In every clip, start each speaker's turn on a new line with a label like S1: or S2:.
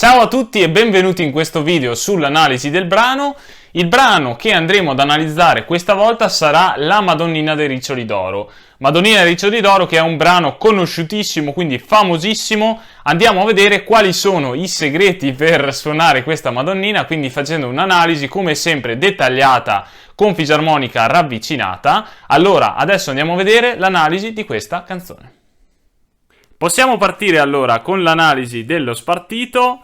S1: Ciao a tutti e benvenuti in questo video sull'analisi del brano. Il brano che andremo ad analizzare questa volta sarà La Madonnina dei Riccioli d'Oro. Madonnina dei Riccioli d'Oro, che è un brano conosciutissimo, quindi famosissimo. Andiamo a vedere quali sono i segreti per suonare questa Madonnina, quindi facendo un'analisi come sempre dettagliata con fisarmonica ravvicinata. Allora, adesso andiamo a vedere l'analisi di questa canzone. Possiamo partire allora con l'analisi dello spartito.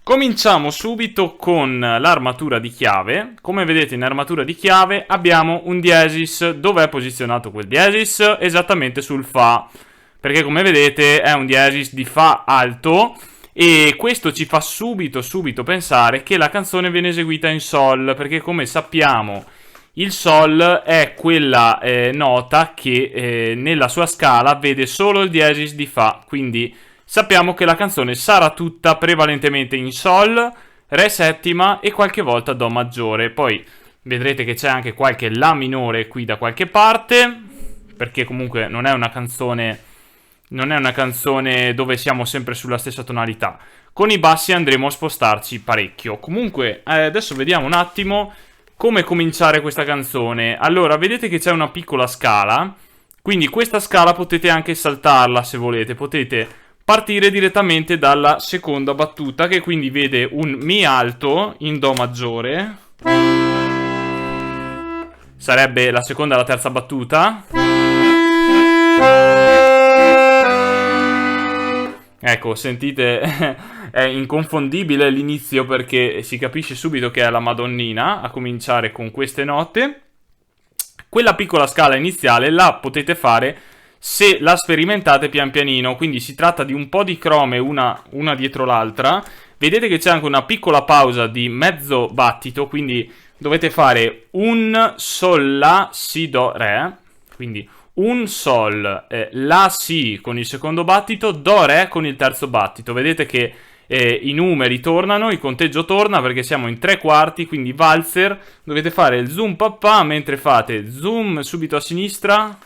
S1: Cominciamo subito con l'armatura di chiave. Come vedete, in armatura di chiave abbiamo un diesis. Dove è posizionato quel diesis? Esattamente sul Fa, perché come vedete è un diesis di Fa alto e questo ci fa subito pensare che la canzone viene eseguita in Sol, perché come sappiamo il Sol è quella nota che nella sua scala vede solo il diesis di Fa, quindi sappiamo che la canzone sarà tutta prevalentemente in Sol, Re settima e qualche volta Do maggiore. Poi vedrete che c'è anche qualche La minore qui da qualche parte, perché comunque non è una canzone dove siamo sempre sulla stessa tonalità. Con i bassi andremo a spostarci parecchio. Comunque adesso vediamo un attimo come cominciare questa canzone. Allora, vedete che c'è una piccola scala, quindi questa scala potete anche saltarla se volete, potete partire direttamente dalla seconda battuta, che quindi vede un Mi alto in Do maggiore, sarebbe la seconda e la terza battuta. Ecco, sentite, è inconfondibile l'inizio perché si capisce subito che è la Madonnina a cominciare con queste note. Quella piccola scala iniziale la potete fare se la sperimentate pian pianino, quindi si tratta di un po' di crome una dietro l'altra. Vedete che c'è anche una piccola pausa di mezzo battito, quindi dovete fare un Sol, La, Si, Do, Re, quindi un Sol, La, Si con il secondo battito, Do, Re con il terzo battito. Vedete che i numeri tornano, il conteggio torna perché siamo in tre quarti, quindi valzer. Dovete fare il zoom papà mentre fate zoom subito a sinistra.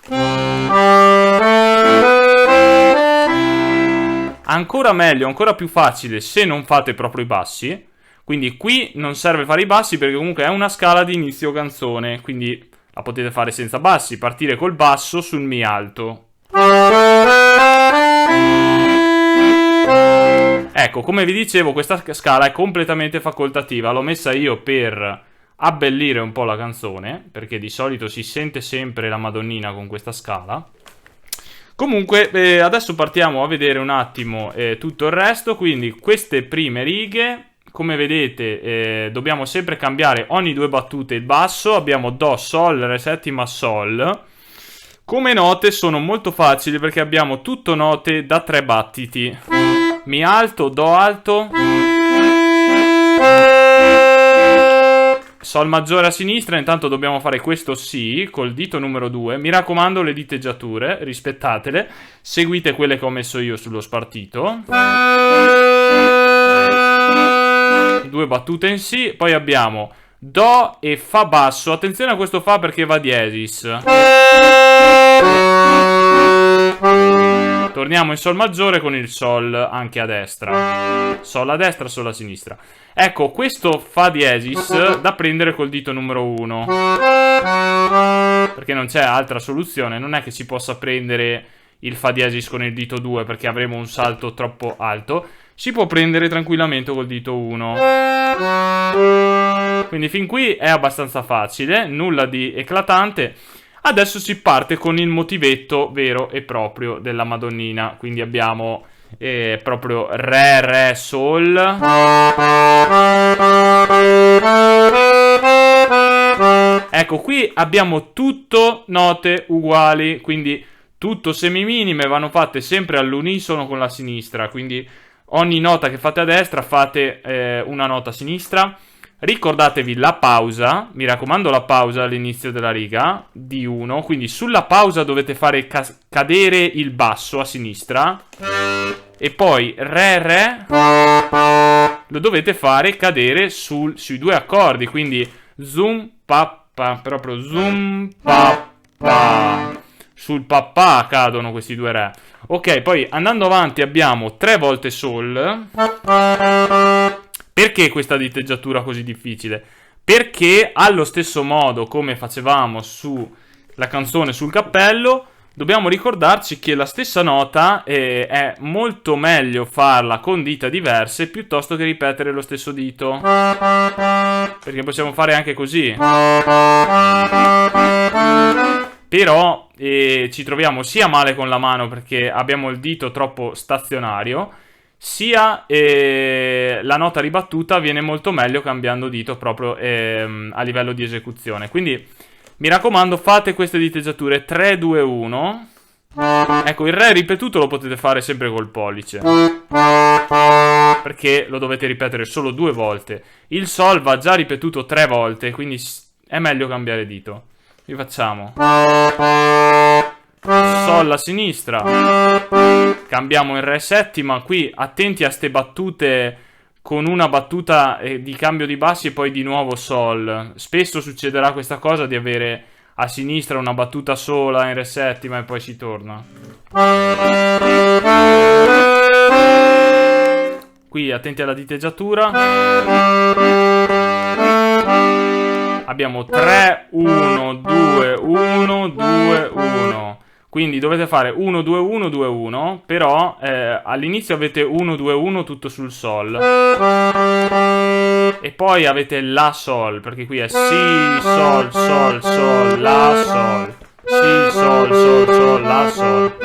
S1: Ancora meglio, ancora più facile se non fate proprio i bassi. Quindi qui non serve fare i bassi perché comunque è una scala di inizio canzone, quindi la potete fare senza bassi, partire col basso sul Mi alto. Ecco, come vi dicevo, questa scala è completamente facoltativa. L'ho messa io per abbellire un po' la canzone, perché di solito si sente sempre la Madonnina con questa scala. Comunque, adesso partiamo a vedere un attimo tutto il resto. Quindi queste prime righe, come vedete, dobbiamo sempre cambiare ogni due battute il basso. Abbiamo Do, Sol, Re settima, Sol. Come note sono molto facili perché abbiamo tutto note da tre battiti. Mi alto, Do alto, Sol maggiore a sinistra. Intanto dobbiamo fare questo Si col dito numero 2. Mi raccomando, le diteggiature, rispettatele. Seguite quelle che ho messo io sullo spartito. Due battute in Si. Poi abbiamo Do e Fa basso. Attenzione a questo Fa perché va diesis. Torniamo in Sol maggiore con il Sol anche a destra. Sol a destra, Sol a sinistra. Ecco, questo Fa diesis da prendere col dito numero 1. Perché non c'è altra soluzione. Non è che si possa prendere il Fa diesis con il dito 2 perché avremo un salto troppo alto. Si può prendere tranquillamente col dito 1. Quindi fin qui è abbastanza facile, nulla di eclatante. Adesso si parte con il motivetto vero e proprio della Madonnina. Quindi abbiamo proprio Re, Re, Sol. Ecco, qui abbiamo tutto note uguali, quindi tutto semiminime, vanno fatte sempre all'unisono con la sinistra. Quindi ogni nota che fate a destra fate una nota a sinistra. Ricordatevi la pausa, mi raccomando la pausa all'inizio della riga di 1, quindi sulla pausa dovete fare cadere il basso a sinistra e poi Re Re lo dovete fare cadere sui due accordi, quindi zoom pa pa, proprio zoom pa pa. sul papà cadono questi due re. Ok, poi andando avanti abbiamo 3 volte sol. Perché questa diteggiatura così difficile? Perché allo stesso modo come facevamo sulla canzone sul cappello, dobbiamo ricordarci che la stessa nota è molto meglio farla con dita diverse piuttosto che ripetere lo stesso dito. Perché possiamo fare anche così. Però ci troviamo sia male con la mano perché abbiamo il dito troppo stazionario, sia la nota ribattuta viene molto meglio cambiando dito proprio a livello di esecuzione. Quindi mi raccomando, fate queste diteggiature 3, 2, 1. Ecco, il re ripetuto lo potete fare sempre col pollice, perché lo dovete ripetere solo 2 volte. Il sol va già ripetuto 3 volte, quindi è meglio cambiare dito. Rifacciamo. Sol a sinistra. Cambiamo in re settima. Qui attenti a ste battute con una battuta di cambio di bassi e poi di nuovo sol. Spesso succederà questa cosa di avere a sinistra una battuta sola in re settima e poi si torna. Qui attenti alla diteggiatura. Abbiamo 3, 1, 2, 1, 2, 1. Quindi dovete fare 1, 2, 1, 2, 1. Però all'inizio avete 1, 2, 1 tutto sul sol. E poi avete la sol, perché qui è si, sol, sol, sol, la, sol. Si, sol, sol, sol, la, sol.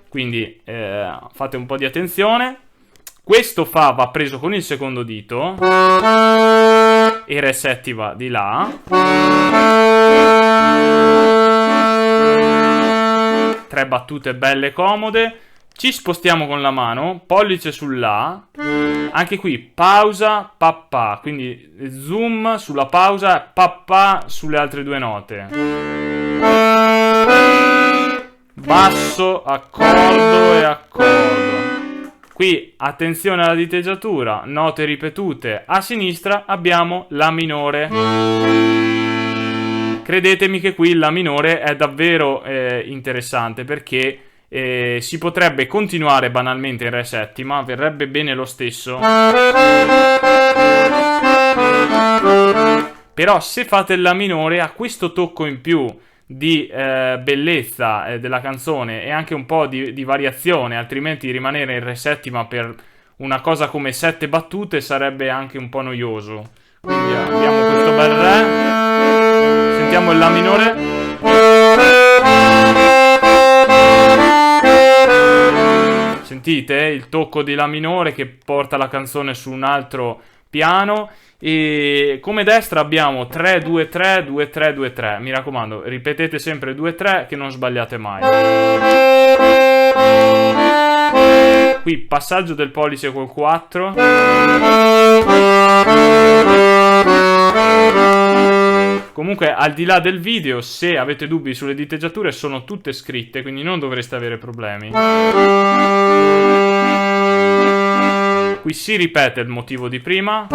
S1: Quindi fate un po' di attenzione. Questo fa va preso con il secondo dito e re settima di là. 3 battute belle comode. Ci spostiamo con la mano, pollice sulla. Anche qui pausa, papà. Quindi zoom sulla pausa, papà sulle altre 2 note. Basso, accordo e accordo. Qui attenzione alla diteggiatura, note ripetute. A sinistra abbiamo la minore. Credetemi che qui la minore è davvero interessante, perché si potrebbe continuare banalmente in re settima, verrebbe bene lo stesso. Però se fate la minore ha questo tocco in più di bellezza della canzone e anche un po' di variazione, altrimenti rimanere in re settima per una cosa come 7 battute sarebbe anche un po' noioso. Quindi abbiamo questo bel re, sentiamo il la minore. Sentite il tocco di la minore che porta la canzone su un altro piano. E come destra abbiamo 3, 2, 3, 2, 3, 2, 3. Mi raccomando, ripetete sempre 2, 3 che non sbagliate mai. Qui passaggio del pollice col 4. Comunque, al di là del video, se avete dubbi sulle diteggiature, sono tutte scritte, quindi non dovreste avere problemi. Qui si ripete il motivo di prima.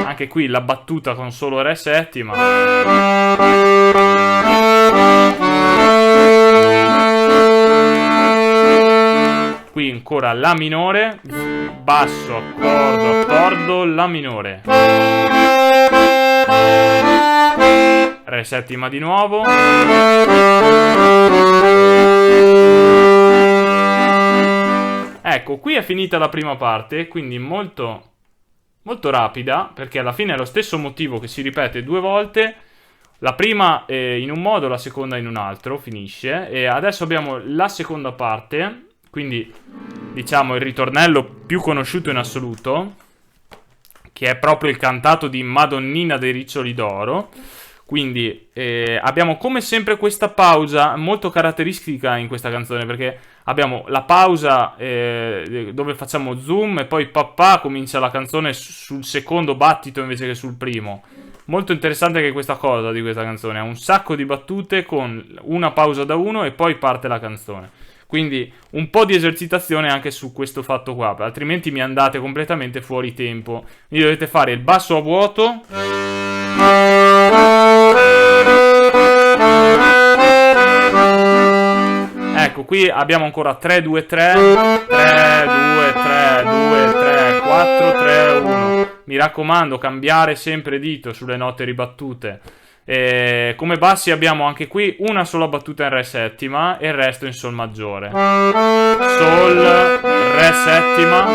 S1: Anche qui la battuta con solo re settima. Qui ancora la minore. Basso, accordo, accordo, la minore. Re settima di nuovo. Ecco, qui è finita la prima parte, quindi molto, molto rapida, perché alla fine è lo stesso motivo che si ripete 2 volte. La prima in un modo, la seconda in un altro, finisce. E adesso abbiamo la seconda parte, quindi diciamo il ritornello più conosciuto in assoluto, che è proprio il cantato di Madonnina dei Riccioli d'Oro. Quindi abbiamo come sempre questa pausa molto caratteristica in questa canzone, perché abbiamo la pausa dove facciamo zoom e poi papà comincia la canzone sul secondo battito invece che sul primo. Molto interessante che questa cosa di questa canzone, ha un sacco di battute con una pausa da uno e poi parte la canzone. Quindi un po' di esercitazione anche su questo fatto qua, altrimenti mi andate completamente fuori tempo. Quindi dovete fare il basso a vuoto, ecco, qui abbiamo ancora 3, 2, 3, 3, 2, 3, 2, 3, 4, 3, 1. Mi raccomando, cambiare sempre dito sulle note ribattute. Come bassi abbiamo anche qui una sola battuta in Re settima e il resto in Sol maggiore. Sol, Re settima,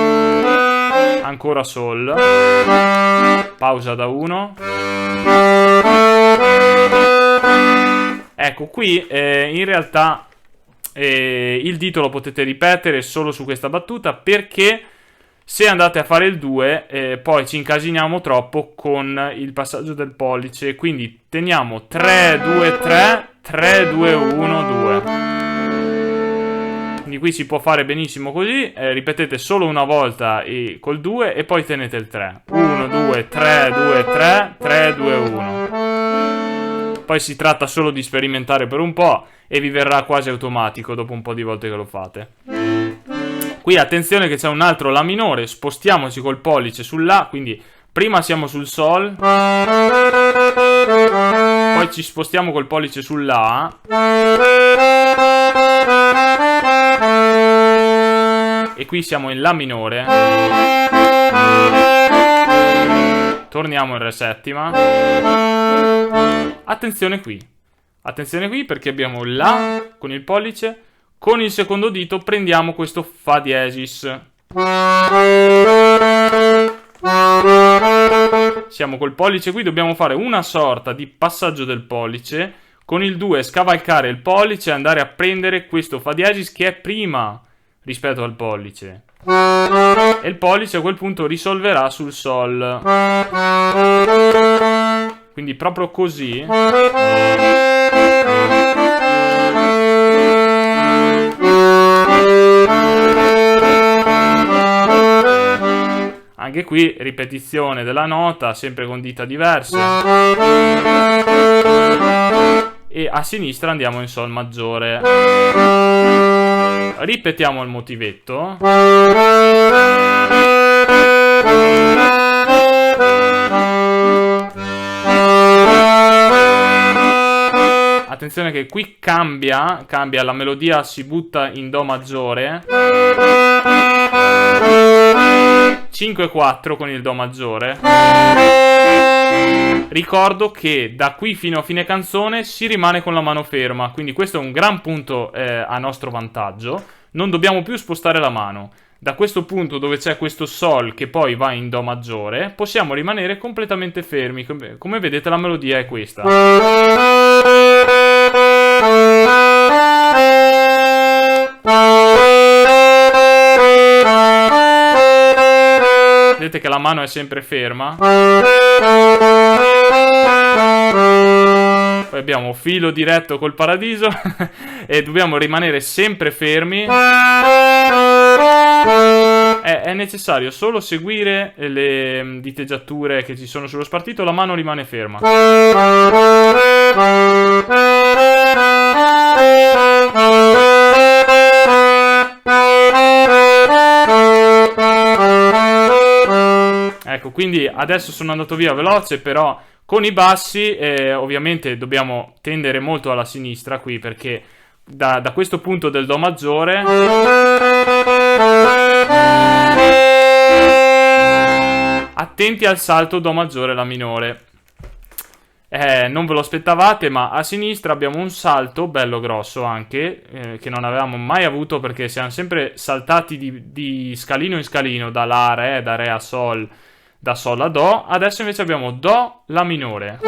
S1: ancora Sol, pausa da 1. Ecco, qui in realtà il dito lo potete ripetere solo su questa battuta, perché se andate a fare il 2 poi ci incasiniamo troppo con il passaggio del pollice. Quindi teniamo 3, 2, 3, 3, 2, 1, 2. Quindi qui si può fare benissimo così, ripetete solo una volta col 2 e poi tenete il 3. 1, 2, 3, 2, 3, 3, 2, 1. Poi si tratta solo di sperimentare per un po' e vi verrà quasi automatico dopo un po' di volte che lo fate. Qui attenzione che c'è un altro La minore, spostiamoci col pollice sul La, quindi prima siamo sul Sol, poi ci spostiamo col pollice sul La, e qui siamo in La minore, torniamo in Re settima, attenzione qui perché abbiamo La con il pollice. Con il secondo dito prendiamo questo Fa diesis. Siamo col pollice qui, dobbiamo fare una sorta di passaggio del pollice. Con il 2 scavalcare il pollice e andare a prendere questo Fa diesis che è prima rispetto al pollice. E il pollice a quel punto risolverà sul Sol. Quindi proprio così. Anche qui ripetizione della nota, sempre con dita diverse. E a sinistra andiamo in Sol maggiore. Ripetiamo il motivetto. Attenzione che qui cambia, la melodia si butta in Do maggiore. 5-4 con il Do maggiore. Ricordo che da qui fino a fine canzone si rimane con la mano ferma, quindi questo è un gran punto a nostro vantaggio. Non dobbiamo più spostare la mano. Da questo punto dove c'è questo Sol che poi va in Do maggiore, possiamo rimanere completamente fermi. Come vedete la melodia è questa. Vedete che la mano è sempre ferma. Poi abbiamo filo diretto col paradiso e dobbiamo rimanere sempre fermi. È necessario solo seguire le diteggiature che ci sono sullo spartito, la mano rimane ferma. Ecco, quindi adesso sono andato via veloce, però con i bassi ovviamente dobbiamo tendere molto alla sinistra qui, perché da questo punto del Do maggiore attenti al salto Do maggiore La minore. Non ve lo aspettavate, ma a sinistra abbiamo un salto bello grosso anche, che non avevamo mai avuto, perché siamo sempre saltati di scalino in scalino, da La a Re, da Re a Sol, da Sol a Do. Adesso invece abbiamo Do, La minore.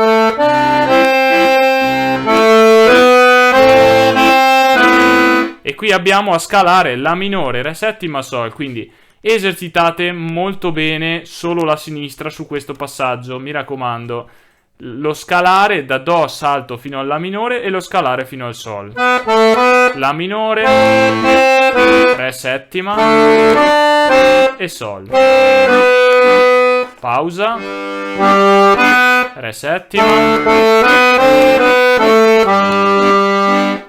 S1: E qui abbiamo a scalare La minore, Re settima, Sol, quindi esercitate molto bene solo la sinistra su questo passaggio, mi raccomando. Lo scalare da Do salto fino alla minore e lo scalare fino al Sol. La minore, Re settima e Sol. Pausa, Re settima,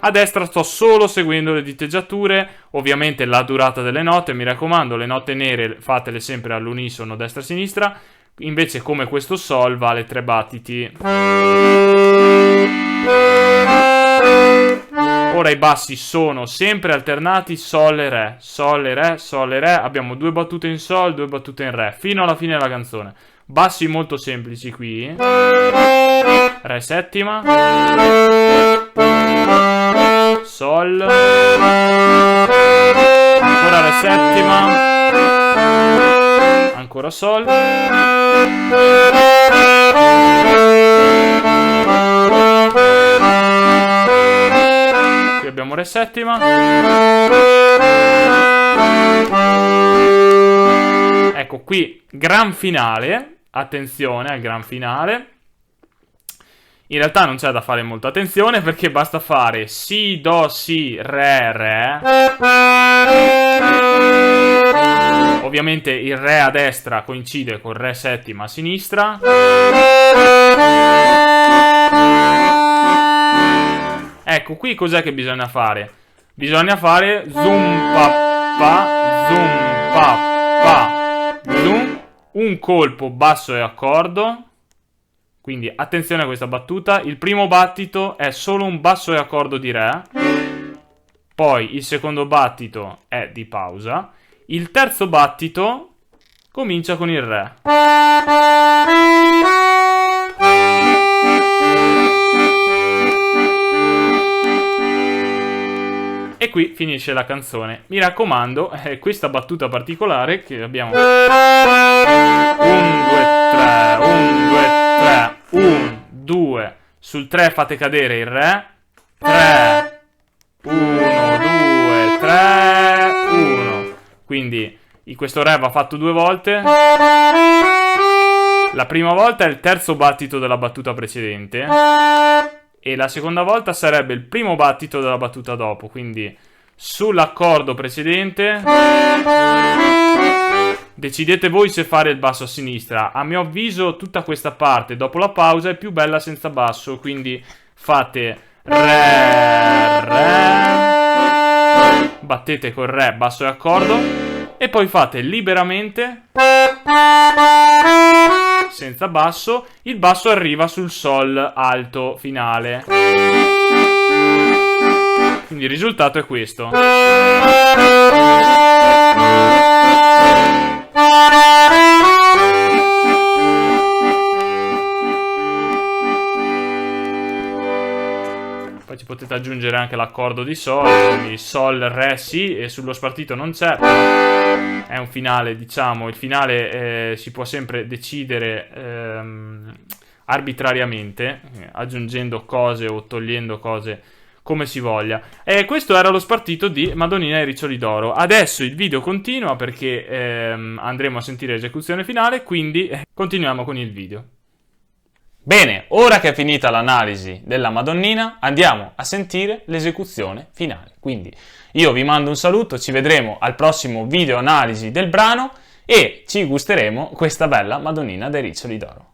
S1: A destra sto solo seguendo le diteggiature, ovviamente la durata delle note, mi raccomando, le note nere fatele sempre all'unisono destra-sinistra, invece come questo Sol vale 3 battiti. Ora i bassi sono sempre alternati Sol e Re, Sol e Re, Sol e Re, abbiamo 2 battute in Sol, 2 battute in Re, fino alla fine della canzone. Bassi molto semplici qui, Re settima, Sol, ancora Re settima, ancora Sol, qui abbiamo Re settima, ecco qui gran finale, attenzione al gran finale. In realtà non c'è da fare molta attenzione perché basta fare Si, Do, Si, Re, Re. Ovviamente il Re a destra coincide con Re settima a sinistra. Ecco, qui cos'è che bisogna fare? Bisogna fare Zoom, pa, pa, zoom, pa, pa, zoom. Un colpo basso e accordo. Quindi attenzione a questa battuta, il primo battito è solo un basso e accordo di Re, poi il secondo battito è di pausa, il terzo battito comincia con il Re. E qui finisce la canzone. Mi raccomando, questa battuta particolare che abbiamo 1, 2, 3, 1, 2, 3, 1, 2, sul 3 fate cadere il Re, 3, 1, 2, 3, 1. Quindi questo Re va fatto 2 volte. La prima volta è il terzo battito della battuta precedente e la seconda volta sarebbe il primo battito della battuta dopo, quindi sull'accordo precedente decidete voi se fare il basso a sinistra. A mio avviso tutta questa parte dopo la pausa è più bella senza basso, quindi fate Re, Re, battete col Re, basso e accordo, e poi fate liberamente senza basso, il basso arriva sul Sol alto finale. Quindi il risultato è questo. Poi ci potete aggiungere anche l'accordo di Sol, quindi Sol, Re, Si, e sullo spartito non c'è, è un finale, diciamo, il finale si può sempre decidere arbitrariamente, aggiungendo cose o togliendo cose come si voglia. E questo era lo spartito di Madonnina e Riccioli d'Oro. Adesso il video continua perché andremo a sentire l'esecuzione finale, quindi continuiamo con il video. Bene, ora che è finita l'analisi della Madonnina, andiamo a sentire l'esecuzione finale. Quindi io vi mando un saluto, ci vedremo al prossimo video analisi del brano e ci gusteremo questa bella Madonnina dei Riccioli d'Oro.